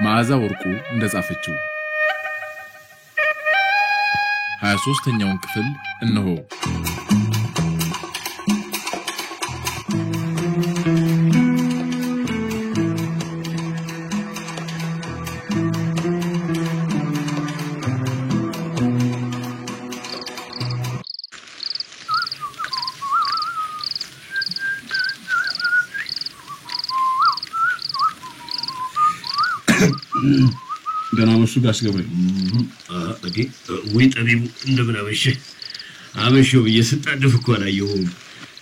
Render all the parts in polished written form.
መዓዛ ወርቁ እንደጻፈችው 23ኛውን ክፍል እነሆ። ደናመሹ ጋሽ ገብሬ አዲ ወይ ጠቢቡ እንደምን አመሸ አመሸው በየስጣደፍ እኮ አላየው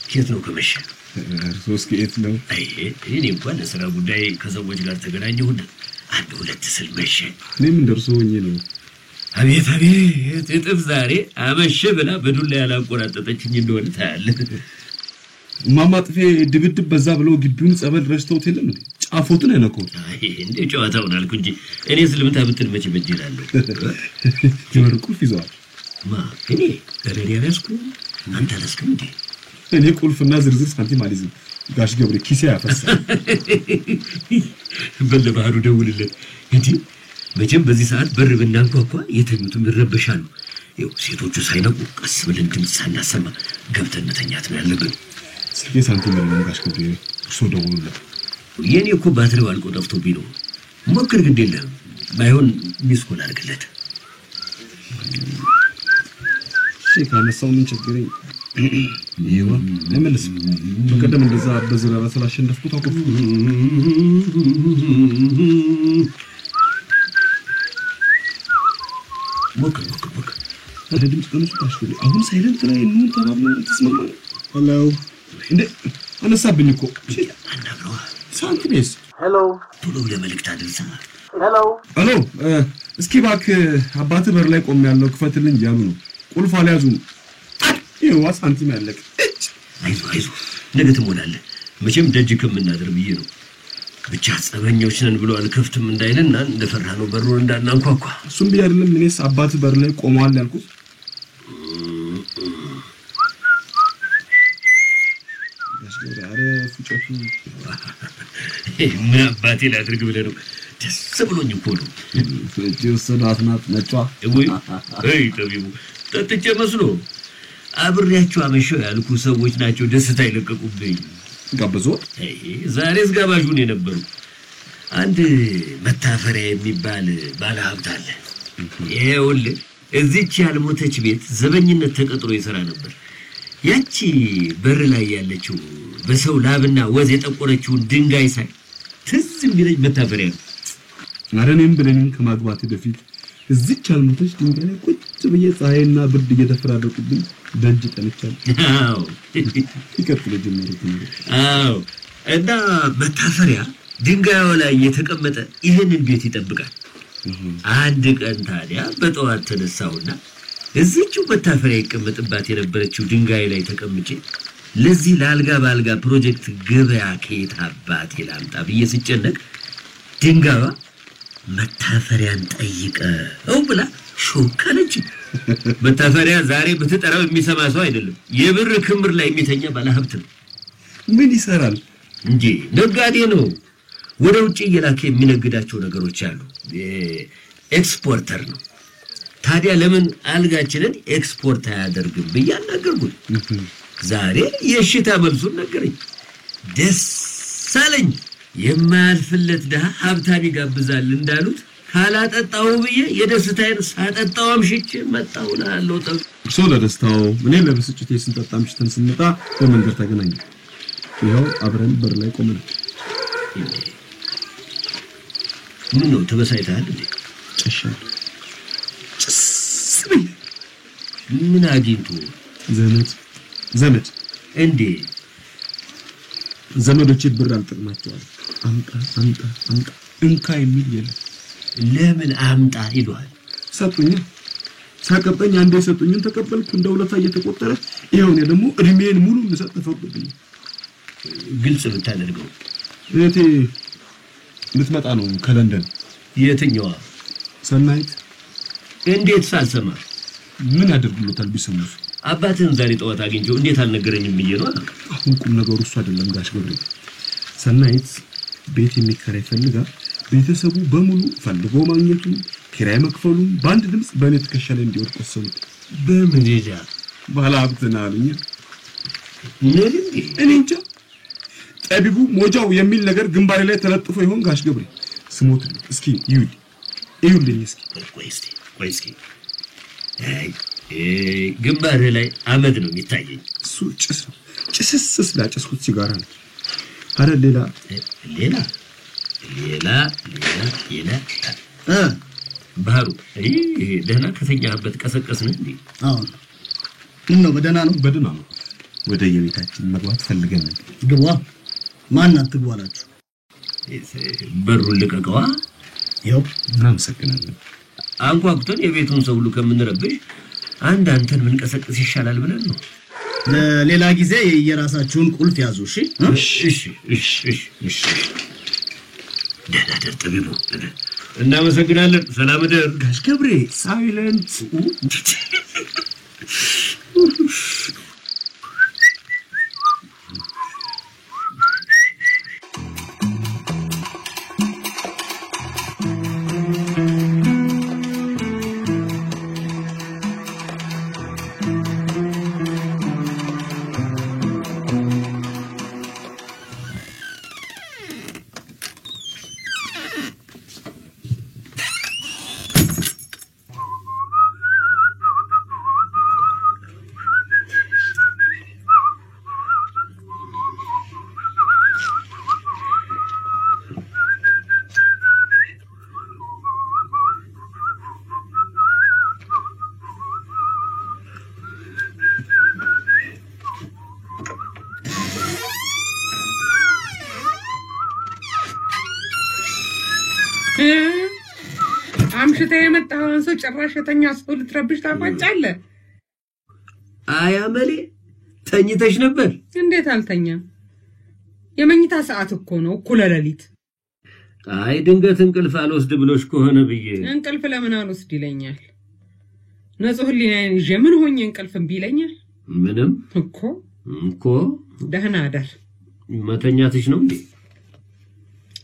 ከየት ነው ከመሸ ሶስት ከየት ነው እኔ እንኳን ለሥራ ጉዳይ ከሰዎች ጋር ተገናኘሁ አንድ ሁለት ስል መሸ እኔም እንደርሶኝ ነው አቤት አቤት እጥፍ ዛሬ አመሸ ብላ በዱላ ያላቆራጠጠችኝ እንደሆነ ታያለ ማማጥፌ ድብድብ በዛ ብለው ግቢውን ጸበል ረስተውት የለም እንዴ ጫፎቱን አይነኩ እንዴ ጨዋታውን አልኩ እንጂ እኔ ስለምታ ብትል መቼ በጅላለሁ ጀመርኩ ይዟል ማ እኔ ረዲ ያስኩ አንተ አላስከም እንዴ እኔ ቁልፍና ዝርዝር ሳንቲም አልይዝም ጋሽ ገብሬ ኪሴ ያፈሳል በለባህሩ ደውልለት እንዴ መቼም በዚህ ሰዓት በር ብናንኳኳ የተኙትም ይረበሻሉ ይው ሴቶቹ ሳይነቁ ቀስ ብለን ድምጽ ሳናሰማ ገብተን መተኛት ነው ያለብን ስልኬ ሳንቲም ነው ጋሽ ገብሬ እርሶ ደውሉለት የኔ እኮ ባትሪው አልቆ ጠፍቶብኝ ነው ሞክር ግድ የለም ባይሆን ሚስኮል አድርግለት ካነሳው ምን ችግረኝ ይዋ ለምንስ በቀደም እንደዛ በዝራራ ስላሸነፍኩት አቆፍ ሞክር ድምጽ ቀንሱ ጋሽ ገብሬ አሁን ሳይለንት ላይ ነው ተባብለን ተስማማ ሄሎ እንዴ አነሳብኝ እኮ አናግረዋ ሳንቲሜስ ሄሎ ቶሎ ለመልእክት አድርሳ ሄሎ እስኪ ባክ አባተ በር ላይ ቆም ያለው ክፈትልኝ ያሉ ነው ቁልፍ አልያዙ ይዋ ሳንቲም ያለቅ አይዞ ነገ ትሞላለህ መቼም ደጅ ከመናደር ብዬ ነው ብቻ ጸበኞች ነን ብሎ አልከፍትም እንዳይልና እንደፈራ ነው በሩን እንዳናንኳኳ እሱም ቢያ አይደለም እኔስ አባተ በር ላይ ቆመዋል ያልኩት ያረ ፍጨቱ ምን አባቴ ላድርግ ብለህ ነው ደስ ብሎኝ እኮ ነው እጅውስናት ነጫ ወይ ጠቢቡ ተጥቼ መስሎ አብሬያቸው አመሸው ያልኩ ሰዎች ናቸው ደስታ ይለቀቁብኝ ጋበዞ ዛሬስ ጋባዡን የነበሩ አንድ መታፈሪያ የሚባል ባለሀብት አለ ይኸውልህ እዚች ያልሞተች ቤት ዘበኝነት ተቀጥሮ ይሰራ ነበር ያቺ በር ላይ ያለችው በሰው ላብና ወዝ የጠቆረችው ድንጋይ ሳይ ትዝ የሚለኝ መታፈሪያ ነው አረኔም ብለንም ከማግባት በፊት እዚች ያልሞተች ድንጋይ ላይ ቁጭ ብዬ ፀሐይና ብርድ እየተፈራረቁብኝ ደጅ ጠንቻለሁ አዎ ይከፍለ ጀመሩት አዎ እና መታፈሪያ ድንጋዩ ላይ የተቀመጠ ይሄንን ቤት ይጠብቃል አንድ ቀን ታዲያ በጠዋት ተነሳውና እዚህው መታፈሪያ ይቀመጥባት የነበረችው ድንጋይ ላይ ተቀምጬ ለዚህ ላልጋ ባልጋ ፕሮጀክት ገበያ ከየት አባቴ ላምጣ ብዬ ስጨነቅ ድንጋዋ መታፈሪያን ጠይቀው ብላ ሾካለች መታፈሪያ ዛሬ በተጠራው የሚሰማ ሰው አይደለም የብር ክምር ላይ የሚተኛ ባለሀብት ነው ምን ይሰራል እንጂ ነጋዴ ነው ወደ ውጪ እየላከ የሚነግዳቸው ነገሮች አሉ ኤክስፖርተር ነው ታዲያ ለምን አልጋችንን ኤክስፖርት አያደርግም በያናገርኩት ዛሬ የሽታ መልሱን ነገረኝ ደስ አለኝ የማያልፍለት ደሃ ሀብታም ይጋብዛል እንዳሉት ካላጠጣው ብዬ የደስታዬን ሳጠጣው አምሽቼ መጣሁ እላለሁ እርሶ ለደስታው እኔ ለብስጭቴ ስንጠጣ አምሽተን ስንመጣ በመንገድ ተገናኘን ይኸው አብረን በር ላይ ቆመን ምን ነው ተበሳይተሃል እንዴ ጭስብኝ ምን አግኝቶ ዘመድ እንዴ ዘመዶቼ ብር አልጠቅማቸዋል አምጣ እንካ የሚል የለም ለምን አምጣ ይሏል ሰጡኝ ሳቀጠኝ አንዴ ሰጡኝን ተቀበልኩ እንደ ውለታ እየተቆጠረ ይሄው ነው ደግሞ እድሜን ሙሉ ልሰጥ ተፈቅዶብኝ ግልጽ ብታደርገው እቴ ልትመጣ ነው ከለንደን የትኛዋ ሰናይት እንዴት ሳልሰማ ምን ያደርጉልታል ቢሰሙስ አባትን ዛሬ ጠዋት አግኝቼው እንዴት አልነገረኝም ብዬ ነው አሁን ቁም ነገሩ እሱ አይደለም ጋሽ ገብሬ ሰናይት ቤት የሚከራይ ፈልጋ ቤተሰቡ በሙሉ ፈልጎ ማግኘቱን ኪራይ መክፈሉን በአንድ ድምጽ በእኔ ትከሻ ላይ እንዲወድቅ ወሰኑት። በምን ሄዳ ባለሀብትና አሉኝ። እኔ እንጃ ጠቢቡ ሞጃው የሚል ነገር ግንባሬ ላይ ተለጥፎ ይሆን ጋሽ ገብሬ ስሞት እስኪ ይዩልኝ እስኪ ቆይ እስኪ ግንባሬ ላይ አመድ ነው የሚታየኝ። እሱ ጭስስ ስላጨስኩት ሲጋራ ነው። አረ ሌላ ባህሩ ደህና ከተኛህበት ቀሰቀስን እንዴ? አዎ ነው በደህና ነው። ወደ የቤታችን መግባት ፈልገን ነው። ግባ። ማን አትግባ አላችሁ? በሩን ልቀቀዋ። ይኸው እናመሰግናለን። አንኳኩተን የቤቱን ሰው ሁሉ ከምንረብሽ አንተን ምን ቀሰቅስ ይሻላል ብለን ነው። ለሌላ ጊዜ የራሳችሁን ቁልፍ ያዙ። እሺ ደህና ደር ጠቢቡ። እናመሰግናለን። ሰላም ደር ጋሽ ገብሬ። ሳይለንት አምሽታ የመጣውን ሰው ጭራሽ የተኛ ሰው ልትረብሽ ታፋጫለህ? አያመሌ ተኝተሽ ነበር? እንዴት አልተኛም? የመኝታ ሰዓት እኮ ነው፣ እኩለ ሌሊት። አይ ድንገት እንቅልፍ አልወስድ ብሎሽ ከሆነ ብዬ። እንቅልፍ ለምን አልወስድ ይለኛል? ንጹህ ህሊናዬን ይዤ ምን ሆኜ እንቅልፍ እምቢ ይለኛል? ምንም እኮ ደህና አደር። መተኛትሽ ነው እንዴ?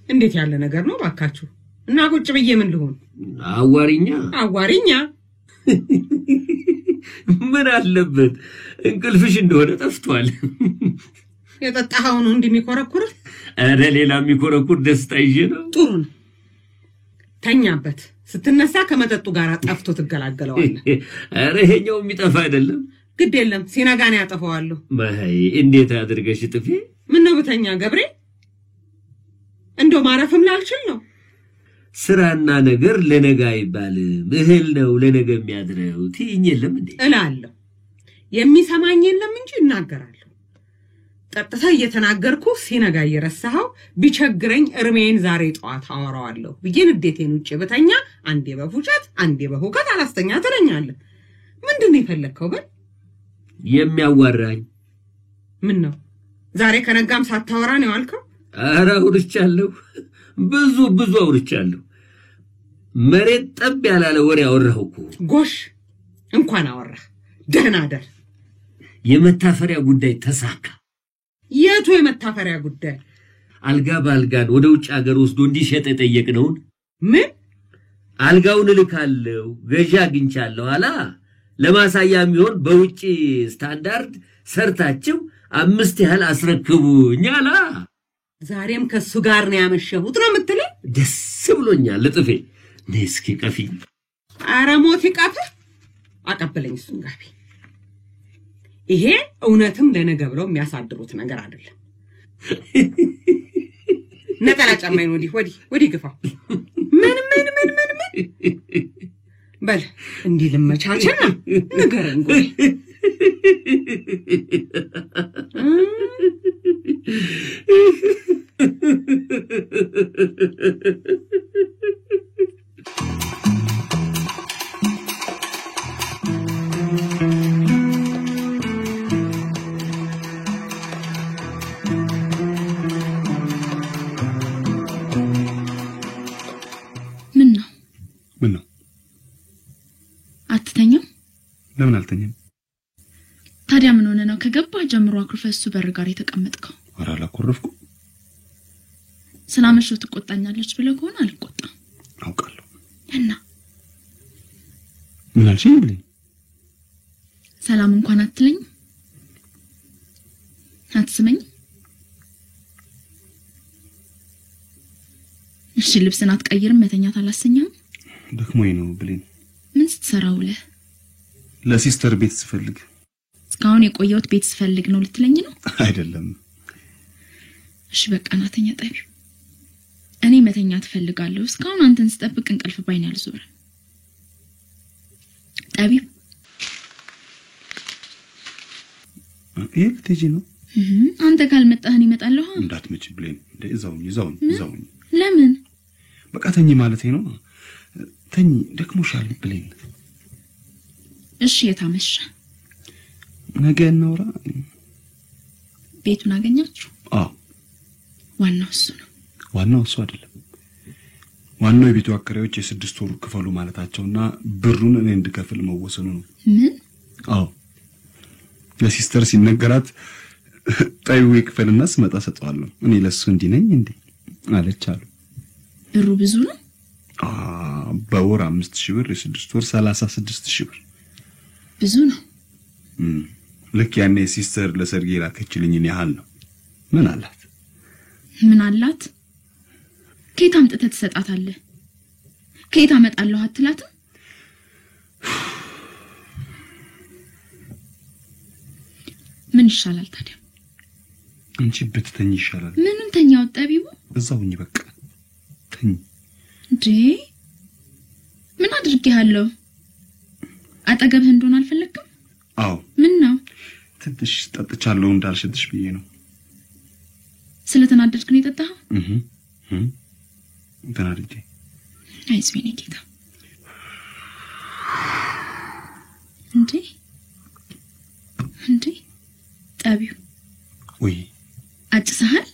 እንዴት ያለ ነገር ነው ባካችሁ? እና ቁጭ ብዬ ምን ልሆን? አዋሪኛ ምን አለበት? እንቅልፍሽ እንደሆነ ጠፍቷል። የጠጣኸው ነው እንደሚኮረኩር? አረ ሌላ የሚኮረኩር ደስታ ይዤ ነው። ጥሩ ነው፣ ተኛበት። ስትነሳ ከመጠጡ ጋር ጠፍቶ ትገላገለዋለህ። አረ ይሄኛው የሚጠፋ አይደለም። ግድ የለም ሲነጋና ያጠፋዋለሁ። ማይ እንዴት አድርገሽ ጥፊ? ምን ነው ብተኛ ገብሬ? እንደው ማረፍም ላልችል ነው። ስራና ነገር ለነገ አይባልም። እህል ነው ለነገ የሚያድረው ትይኝ የለም እንዴ? እላለሁ። የሚሰማኝ የለም እንጂ እናገራለሁ። ጠጥታ እየተናገርኩ ሲነጋ እየረሳኸው ቢቸግረኝ እርሜን ዛሬ ጧት አወራዋለሁ ብዬ ንዴቴን ውጪ በተኛ አንዴ በፉጨት አንዴ በሁከት አላስተኛ ትለኛለህ። ምንድነው የፈለከው? በል የሚያዋራኝ ምን ነው? ዛሬ ከነጋም ሳታወራ ነው ያልከው? ኧረ አውርቻለሁ፣ ብዙ አውርቻለሁ። መሬት ጠብ ያላለ ወሬ አወራሁ እኮ። ጎሽ እንኳን አወራህ። ደህና አደር። የመታፈሪያ ጉዳይ ተሳካ። የቱ የመታፈሪያ ጉዳይ? አልጋ ባልጋን ወደ ውጭ ሀገር ወስዶ እንዲሸጥ የጠየቅነውን። ምን? አልጋውን ልካለው ገዢ አግኝቻለሁ አላ። ለማሳያ የሚሆን በውጭ ስታንዳርድ ሰርታችሁ 5 ያህል አስረክቡኝ አላ። ዛሬም ከሱ ጋር ነው ያመሸሁት ነው የምትለው? ደስ ብሎኛል። ለጥፌ ነስኪ ቀፊ። ኧረ ሞት ይቀፍ። አቀበለኝ እሱን ጋቢ። ይሄ እውነትም ለነገ ብለው የሚያሳድሩት ነገር አይደለም። ነጠላ ጫማዬን ወዲህ ግፋው። ምን በል እንዲህ ልመቻቸና ንገረኝ ጉድ። ምን ነው አትተኛም? ለምን አልተኛም? ታዲያ ምን ሆነ ነው ከገባ ጀምሮ አኩርፈሱ በር ጋር የተቀመጥከው? ኧረ አላኮረፍኩ። ስላመሸው ትቆጣኛለች ብለህ ከሆነ አልቆጣም አውቃለሁ እና ምን አልሽኝ ብለኝ ሰላም እንኳን አትለኝ አትስመኝ እሺ ልብስን አትቀይርም መተኛት አላሰኛም ደክሞኝ ነው ብለኝ ምን ስትሰራው ለ ለሲስተር ቤት ስፈልግ እስካሁን የቆየሁት ቤት ስፈልግ ነው ልትለኝ ነው አይደለም እሺ በቃ ናተኛ ጠቢው እኔ መተኛት ፈልጋለሁ እስካሁን አንተን ስጠብቅ እንቅልፍ ባይን ያልዞረ ጠቢው ይሄ ልትጂ ነው አንተ ካልመጣህን ይመጣለሁ እንዳትመጭ ብለኝ እዛው ለምን በቃ ተኝ ማለት ነው ተኝ ደክሞሻል ብለኝ እሺ የታመሽ ነገ እናውራ ቤቱን አገኛችሁ አዎ ዋናው እሱ አይደለም ዋናው የቤቱ አከራዮች የ6 ወር ክፈሉ ማለታቸውና ብሩን እኔ እንድከፍል መወሰኑ ነው ምን አዎ ለሲስተር ሲነገራት ጣይው ይክፈልና ስመጣ ሰጣለሁ እኔ ለሱ እንዲነኝ እንዴ አለቻሉ ብሩ ብዙ ነው በወር 5000 ብር የ6 ወር 36000 ብር ብዙ ነው ልክ ያኔ ሲስተር ለሰርጌ ላከችልኝ ያህል ነው ምን አላት ከየት አምጥተህ ትሰጣታለህ ከየት አመጣለሁ አትላትም ምን ይሻላል ታዲያ አንቺ ብትተኝ ይሻላል ምንም ተኛው ጠቢው እዛውኝ በቃ ተኝ እንዴ ምን አድርጌሃለሁ አጠገብህ እንደሆነ አልፈለክም አዎ ምን ነው ትንሽ ጠጥቻለሁ እንዳልሽድሽ ብዬ ነው ስለተናደድክ ነው የጠጣኸው ተናድጄ አይስቤኔ ጌታ እንዴ ጠቢው ወይ አጭሰሃል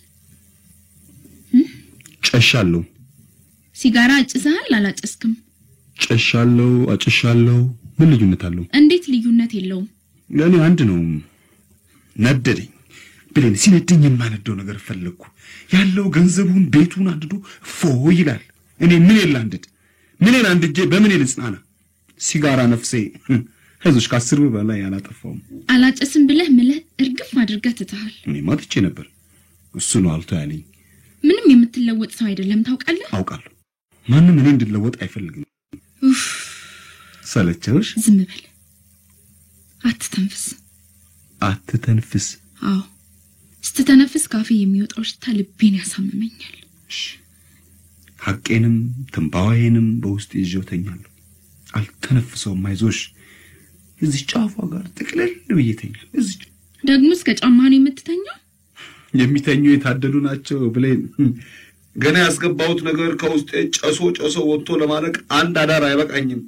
ጨሻለሁ ሲጋራ አጭሰሃል አላጨስክም ጨሻለሁ አጭሻለሁ ምን ልዩነት አለው እንዴት ልዩነት የለውም ለኔ አንድ ነው ነደደኝ ብለን ሲነደኝ የማነደው ነገር ፈለኩ ያለው ገንዘቡን ቤቱን አንድዶ ይላል እኔ ምን አንድጄ በምን ልጽናና ሲጋራ ነፍሴ ህዝሽ ከ10 ብር በላይ ያላጠፋውም አላጨስም ብለህ እርግፍ አድርገህ ትተሃል እኔ ማጥቼ ነበር እሱ ነው አልቶ ያለኝ ምንም የምትለወጥ ሰው አይደለም ታውቃለህ አውቃለሁ ማንንም እኔ እንድለወጥ አይፈልግም ሰለቸውሽ ዝም በል አትተንፍስ አዎ ስትተነፍስ ካፌ የሚወጣው ሽታ ልቤን ያሳምመኛል ሐቄንም ተንባዋዬንም በውስጥ ይዤው ተኛለሁ አልተነፍሰውም አይዞሽ እዚህ ጫፏ ጋር ጥቅልል ብዬተኛል እዚህ ደግሞ እስከ ጫማህ ነው የምትተኛው የሚተኙ የታደሉ ናቸው ብለን ገና ያስገባውት ነገር ከውስጥ ጨሶ ወጥቶ ለማለቅ አንድ አዳር አይበቃኝም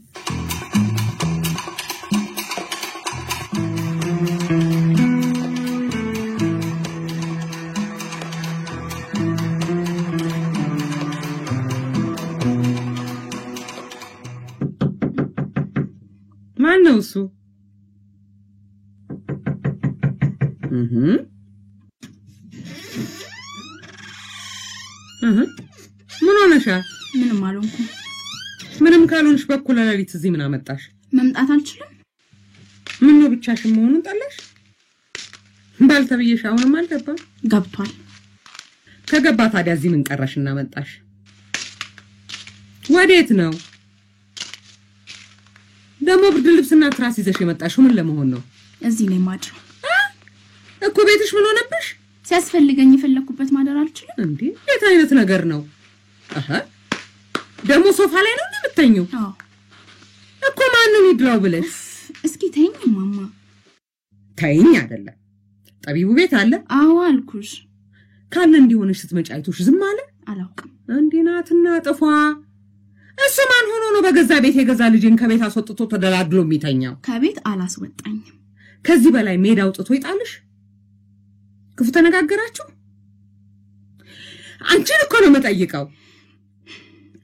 ማን ነው እሱ ምን ሆነሻል ምንም አልሆንኩም ምንም ካልሆንሽ በኩል ለሊት እዚህ ምን አመጣሽ መምጣት አልችልም ምን ነው ብቻሽን መሆኑን ጠላሽ ባልተብየሽ አሁንም አልገባም ገብቷል ከገባ ታዲያ እዚህ ምን ቀረሽና መጣሽ ወዴት ነው ደሞ ብርድ ልብስና ትራስ ይዘሽ የመጣሽው ምን ለመሆን ነው እዚህ ላይ ማድር እኮ ቤትሽ ምን ሆነብሽ ሲያስፈልገኝ የፈለኩበት ማደር አልችልም እንዴ የት አይነት ነገር ነው ደሞ ሶፋ ላይ ነው የምትተኙው አዎ እኮ ማንንም ይድራው ብለሽ እስኪ ተይኝ ማማ ተይኝ አይደለም ጠቢቡ ቤት አለ አዎ አልኩሽ ካለ እንዲሆነሽ ስትመጪ አይቶሽ ዝም አለ አላውቅም እንዴናትና ጥፏ እሱ ማን ሆኖ ነው በገዛ ቤት የገዛ ልጅን ከቤት አስወጥቶ ተደላድሎ የሚተኛው ከቤት አላስወጣኝም ከዚህ በላይ ሜዳ አውጥቶ ይጣልሽ ክፉ ተነጋገራችሁ አንቺን እኮ ነው መጠይቀው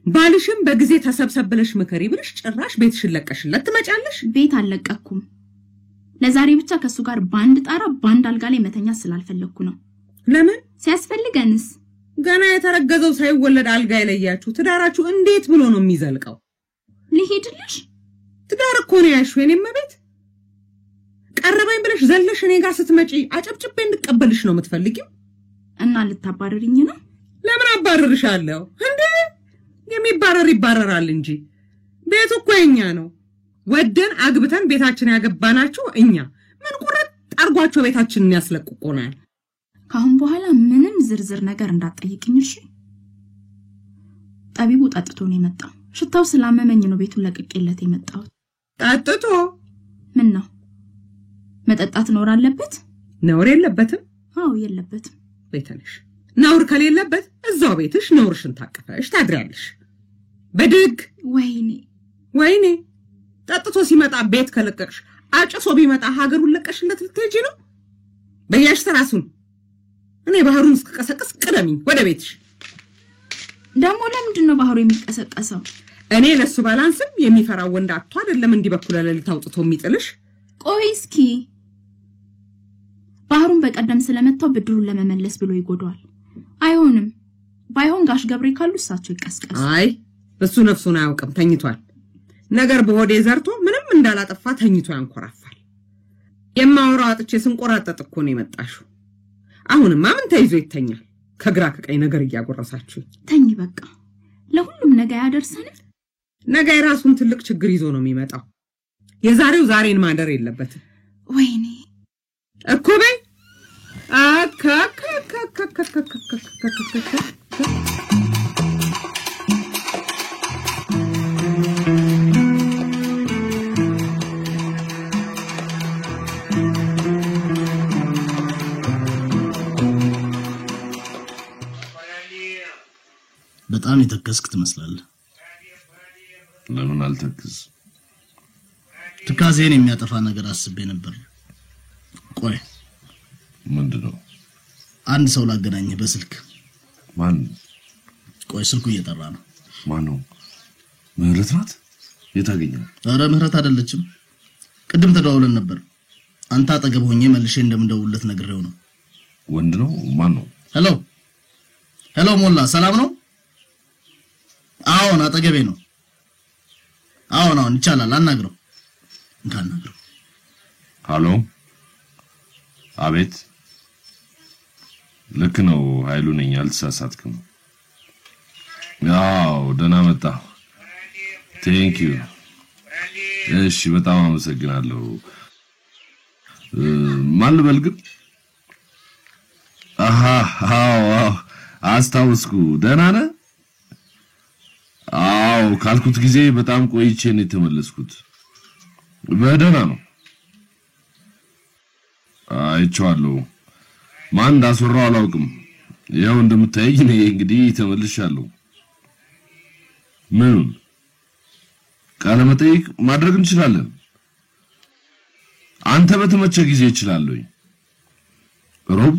ባልሽም በጊዜ ተሰብሰብለሽ መከሪ ብለሽ ጭራሽ ቤትሽን ለቀሽለት ትመጫለሽ ቤት አልለቀኩም ለዛሬ ብቻ ከሱ ጋር ባንድ ጣራ ባንድ አልጋ ላይ መተኛ ስላልፈለኩ ነው ለምን ሲያስፈልገንስ ገና የተረገዘው ሳይወለድ አልጋ ይለያችሁ ትዳራችሁ እንዴት ብሎ ነው የሚዘልቀው? ልሂድልሽ? ትዳር እኮ ነው ያልሽው የኔ መቤት። ቀረበኝ ብለሽ ዘለሽ እኔ ጋር ስትመጪ አጨብጭቤ እንድቀበልሽ ነው የምትፈልጊው? እና ልታባረሪኝ ነው? ለምን አባረርሻለሁ እንዴ? የሚባረር ይባረራል እንጂ ቤቱ እኮ የኛ ነው። ወደን አግብተን ቤታችን ያገባናችሁ እኛ። ምን ቁርጥ አርጓቸው ቤታችንን ያስለቅቁናል። ካሁን በኋላ ምንም ዝርዝር ነገር እንዳትጠይቅኝ እሺ? ጠቢቡ ጠጥቶ ነው የመጣው። ሽታው ስላመመኝ ነው ቤቱን ለቅቄለት የመጣው። ጠጥቶ ምን ነው? መጠጣት ኖር አለበት? ነውር የለበትም? አዎ የለበትም። ቤተነሽ ነውር ከሌለበት እዛው ቤትሽ ነውርሽን ታቀፈሽ ታድሪያለሽ። በድግ ወይኔ ጠጥቶ ሲመጣ ቤት ከለቀቅሽ አጭሶ ቢመጣ ሀገሩን ለቀሽለት ልትሄጂ ነው? በያሽ ተራሱን እኔ ባህሩን እስከቀሰቀስ ቅደሚኝ ወደ ቤትሽ። ደሞ ለምንድን ነው ባህሩ የሚቀሰቀሰው? እኔ ለሱ ባላንስም የሚፈራው ወንድ አጥቶ አይደለም እንዲህ በኩል ለሊት አውጥቶ የሚጥልሽ። ቆይ እስኪ ባህሩን በቀደም ስለመጣው ብድሩን ለመመለስ ብሎ ይጎዳዋል። አይሆንም። ባይሆን ጋሽ ገብሬ ካሉ እሳቸው ይቀስቀስ። አይ እሱ ነፍሱን አያውቅም፣ ተኝቷል። ነገር በሆዴ ዘርቶ ምንም እንዳላጠፋ ተኝቶ ያንኮራፋል። የማወራው አጥቼ ስንቆራጠጥ እኮ ነው የመጣሽው። አሁንማ ምን ተይዞ ይተኛል? ከግራ ከቀኝ ነገር እያጎረሳችሁ ተኝ በቃ። ለሁሉም ነገ ያደርሰናል። ነገ የራሱን ትልቅ ችግር ይዞ ነው የሚመጣው። የዛሬው ዛሬን ማደር የለበትም። ወይኔ እኮ በይ በጣም የተከስክ ትመስላለህ። ለምን አልተከስ? ትካዜን የሚያጠፋ ነገር አስቤ ነበር። ቆይ ምንድነው? አንድ ሰው ላገናኝህ በስልክ። ማን? ቆይ ስልኩ እየጠራ ነው። ማን ነው? ምህረት ናት? የታገኘው? ኧረ ምህረት አይደለችም። ቅድም ተደዋውለን ነበር። አንተ አጠገብ ሆኜ መልሼ እንደምደውልለት ነግሬው ነው። ወንድ ነው? ማን ነው? ሄሎ ሞላ፣ ሰላም ነው? አዎን አጠገቤ ነው። አዎን ይቻላል፣ አናግረው። እንካናግረው። ሃሎ አቤት። ልክ ነው ኃይሉ ነኝ፣ አልተሳሳትክም። ያው ደህና መጣ። ቴንክ ዩ። እሺ በጣም አመሰግናለሁ። ማን ልበልግ? አስታውስኩ። ደህና ነህ? አዎ ካልኩት ጊዜ በጣም ቆይቼ ነው የተመለስኩት። በደህና ነው። አይቼዋለሁ። ማን እንዳስወራው አላውቅም። ያው እንደምታየኝ እኔ እንግዲህ ተመልሻለሁ። ምን ቃለ መጠይቅ ማድረግ እንችላለን? አንተ በተመቸ ጊዜ ይችላል ወይ? ሮብ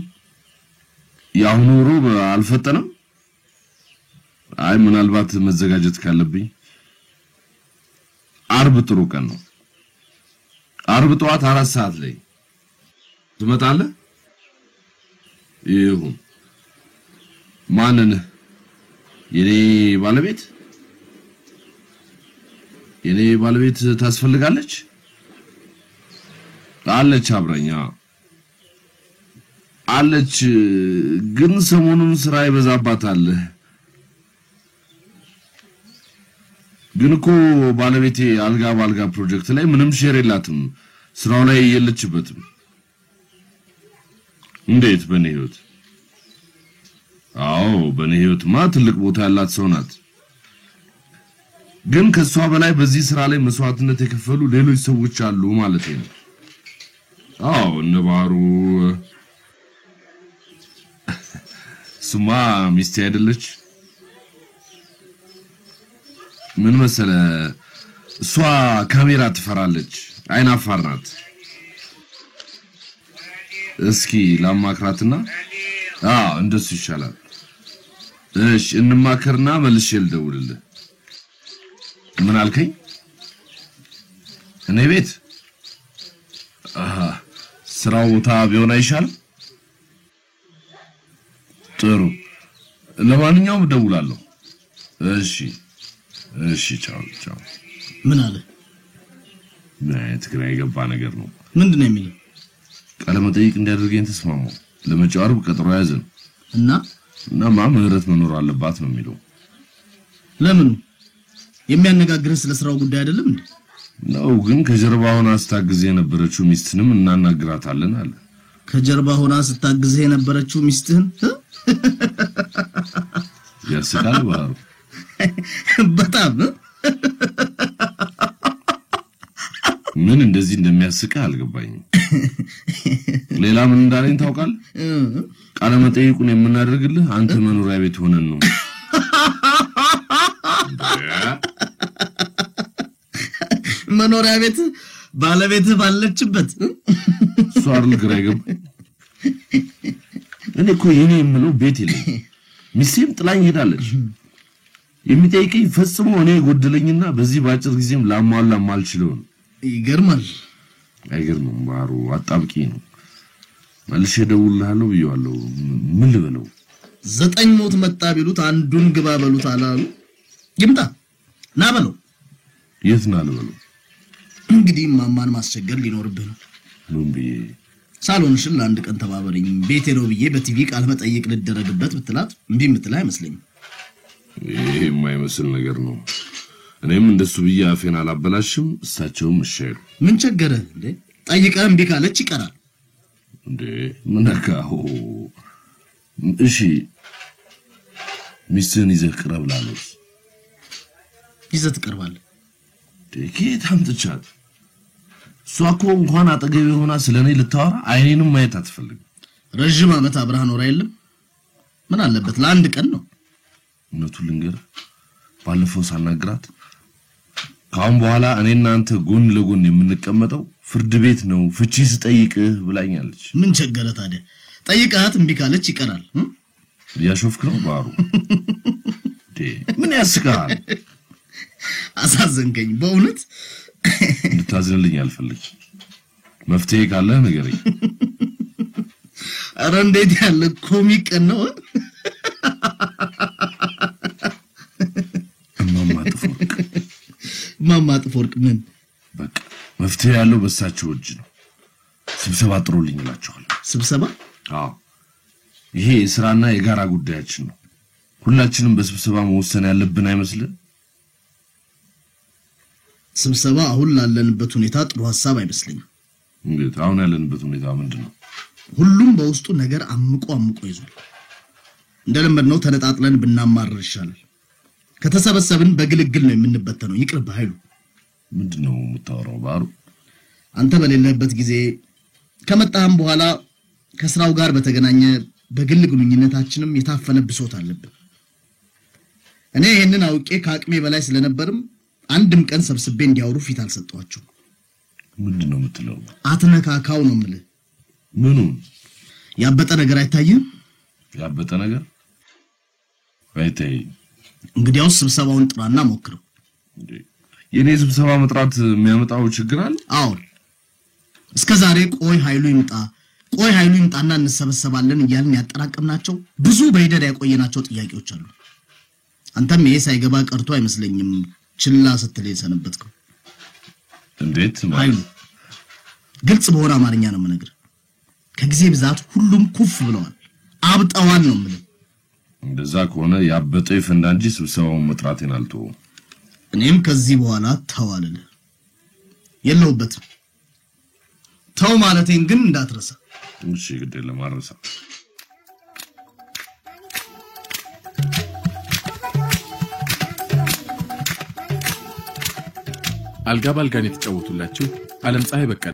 ያሁኑ ሮብ አልፈጠነም? አይ ምናልባት መዘጋጀት ካለብኝ አርብ ጥሩ ቀን ነው። አርብ ጠዋት 4 ሰዓት ላይ ትመጣለህ? ይሁን። ማንን? የኔ ባለቤት ታስፈልጋለች? አለች፣ አብረኛ አለች። ግን ሰሞኑን ስራ ይበዛባታል። ግን እኮ ባለቤቴ አልጋ ባልጋ ፕሮጀክት ላይ ምንም ሼር የላትም። ስራው ላይ የለችበትም። እንዴት? በኔ ህይወት? አዎ በኔ ህይወትማ ትልቅ ቦታ ያላት ሰው ናት። ግን ከሷ በላይ በዚህ ስራ ላይ መስዋዕትነት የከፈሉ ሌሎች ሰዎች አሉ ማለት ነው። አዎ እነ ባህሩ ሱማ ሚስቴ አይደለች? ምን መሰለ እሷ ካሜራ ትፈራለች፣ አይናፋር ናት። እስኪ ላማክራትና እንደሱ ይሻላል። እሺ እንማከርና መልሼ ልደውልልህ። ምን አልከኝ? እኔ ቤት ስራው ቦታ ቢሆን አይሻልም? ጥሩ ለማንኛውም እደውላለሁ። እሺ ቻው። ምን አለ? ትግራይ የገባ ነገር ነው። ምንድነው የሚለው? ቃለ መጠይቅ እንዲያደርገኝ ተስማማው። ለመጪው ዓርብ ቀጠሮ ያዘን እና ምህረት መኖር አለባት ነው የሚለው። ለምን? የሚያነጋግርህ ስለ ስራው ጉዳይ አይደለም እንዴ? ነው ግን ከጀርባ ሆና ስታግዝ የነበረችው ሚስትንም እናናግራታለን አለ። ከጀርባ ሆና ስታግዝ የነበረችው ሚስትህን? ያስቃል ባህሩ። በጣም ምን እንደዚህ እንደሚያስቅህ አልገባኝም። ሌላ ምን እንዳለኝ ታውቃለህ? ቃለ መጠይቁን የምናደርግልህ አንተ መኖሪያ ቤት ሆነን ነው። መኖሪያ ቤት ባለቤትህ ባለችበት ሷርል ግራ ይገባኝ። እኔ እኮ የኔ የምለው ቤት የለኝ። ሚስቴም ጥላኝ ሄዳለች። የሚጠይቀኝ ፈጽሞ እኔ ጎደለኝና በዚህ ባጭር ጊዜም ላሟላ ማልችለው ነው። ይገርማል። አይገርምም ባህሩ? አጣብቂ ነው። መልሼ እደውልልሃለሁ ብየዋለሁ። ምን ልበለው? 9 ሞት መጣ ቢሉት አንዱን ግባ በሉት አላሉ። ይምጣ ና በለው። የት ና ልበለው? እንግዲህ ማማን ማስቸገር ሊኖርብህ ነው። ምን ብዬ? ሳሎንሽን ለአንድ ቀን ተባበረኝ ቤቴ ነው ብዬ በቲቪ ቃል መጠይቅ ልደረግበት ብትላት እምቢ የምትል አይመስለኝም። ይሄ የማይመስል ነገር ነው። እኔም እንደሱ ብዬ አፌን አላበላሽም፣ እሳቸውም እሺ አይሉ። ምን ቸገረ እንዴ? ጠይቀህ እምቢ ካለች ይቀራል እንዴ? ምን አካው? እሺ ሚስትህን ይዘህ ቅረብ ላለች ይዘህ ትቀርባለህ? ከየት አምጥቻት? እሷ እኮ እንኳን አጠገቤ ሆና ስለኔ ልታወራ አይኔንም ማየት አትፈልግም። ረጅም ዓመት አብረህ ኖራ የለም? ምን አለበት ለአንድ ቀን ነው። እውነቱን ልንገርህ፣ ባለፈው ሳናግራት ካሁን በኋላ እኔና አንተ ጎን ለጎን የምንቀመጠው ፍርድ ቤት ነው ፍቺ ስጠይቅህ ብላኛለች። ምን ቸገረ ታዲያ? ጠይቃት እምቢ ካለች ይቀራል። ያሾፍክ ነው ባህሩ? ምን ያስቃል? አሳዘንከኝ በእውነት። እንድታዝንልኝ አልፈልግም። መፍትሄ ካለህ ንገረኝ። ኧረ እንዴት ያለ ኮሚክ ነው! ማማ ጥፎወርቅ ምን? በቃ መፍትሄ ያለው በሳቸው እጅ ነው። ስብሰባ ጥሩልኝ እላቸዋለሁ። ስብሰባ? አዎ፣ ይሄ የሥራና የጋራ ጉዳያችን ነው። ሁላችንም በስብሰባ መወሰን ያለብን አይመስልም? ስብሰባ አሁን ላለንበት ሁኔታ ጥሩ ሐሳብ አይመስልኝም። እንዴት? አሁን ያለንበት ሁኔታ ምንድነው? ሁሉም በውስጡ ነገር አምቆ ይዟል። እንደለመድነው ተነጣጥለን ብናማርር ይሻላል። ከተሰበሰብን በግልግል ነው የምንበተነው። ይቅርብ ኃይሉ። ምንድነው የምታወራው ባህሩ? አንተ በሌለበት ጊዜ ከመጣህም በኋላ ከስራው ጋር በተገናኘ በግል ግንኙነታችንም የታፈነ ብሶት አለብን። እኔ ይሄንን አውቄ ከአቅሜ በላይ ስለነበርም አንድም ቀን ሰብስቤ እንዲያወሩ ፊት አልሰጧቸው። ምንድነው የምትለው? አትነካካው ነው የምልህ። ምኑን? ያበጠ ነገር አይታይም? ያበጠ ነገር አይታይ። እንግዲያውስ ስብሰባውን ጥራና ሞክረው። የኔ ስብሰባ መጥራት የሚያመጣው ችግር አለ? አዎ። እስከዛሬ ቆይ ኃይሉ ይምጣና እንሰበሰባለን እያልን ያጠራቀምናቸው ብዙ በሂደት ያቆየናቸው ጥያቄዎች አሉ። አንተም ይሄ ሳይገባ ቀርቶ አይመስለኝም ችላ ስትል የሰነበትከው። እንዴት? ኃይሉ ግልጽ በሆነ አማርኛ ነው የምነግርህ። ከጊዜ ብዛት ሁሉም ኩፍ ብለዋል፣ አብጠዋል ነው የምልህ። እንደዛ ከሆነ ያበጠ ይፈንዳ እንጂ ስብሰባውን መጥራቴን አልተውም። እኔም ከዚህ በኋላ ተዋልልህ የለውበትም። ተው ማለቴን ግን እንዳትረሳ። እሺ፣ ግድ የለም አልረሳ። አልጋ ባልጋን የተጫወቱላችሁ ዓለም ፀሐይ በቀለ